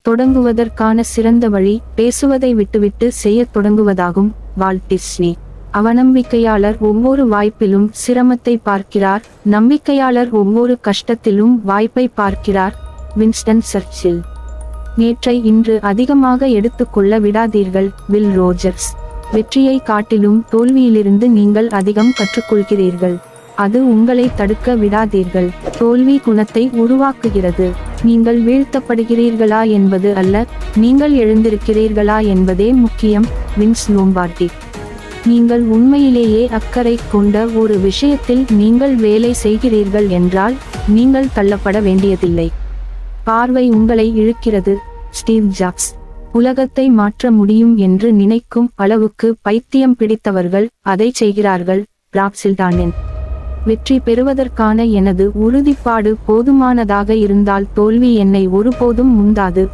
தொடங்குவதற்கான சிறந்த வழி பேசுவதை விட்டுவிட்டு செய்யத் தொடங்குவதாகும். Walt Disney. அவநம்பிக்கையாளர் ஒவ்வொரு வாய்ப்பிலும் சிரமத்தை பார்க்கிறார், நம்பிக்கையாளர் ஒவ்வொரு கஷ்டத்திலும் வாய்ப்பை பார்க்கிறார். Winston Churchill. நேற்றை இன்று அதிகமாக எடுத்துக்கொள்ள விடாதீர்கள். Will Rogers. வெற்றியை காட்டிலும் தோல்வியிலிருந்து நீங்கள் அதிகம் கற்றுக்கொள்கிறீர்கள். அது உங்களை தடுக்க விடாதீர்கள். தோல்வி குணத்தை உருவாக்குகிறது. நீங்கள் வீழ்த்தப்படுகிறீர்களா என்பது அல்ல, நீங்கள் எழுந்திருக்கிறீர்களா என்பதே முக்கியம். Vince Lombardi. நீங்கள் உண்மையிலேயே அக்கறை கொண்ட ஒரு விஷயத்தில் நீங்கள் வேலை செய்கிறீர்கள் என்றால் நீங்கள் தள்ளப்பட வேண்டியதில்லை. பார்வை உங்களை இழுக்கிறது. Steve jobs. உலகத்தை மாற்ற முடியும் என்று நினைக்கும் அளவுக்கு பைத்தியம் பிடித்தவர்கள் அதை செய்கிறார்கள். ராப்சில்டானின். வெற்றி பெறுவதற்கான எனது உறுதிப்பாடு போதுமானதாக இருந்தால் தோல்வி என்னை ஒருபோதும் முந்தாது.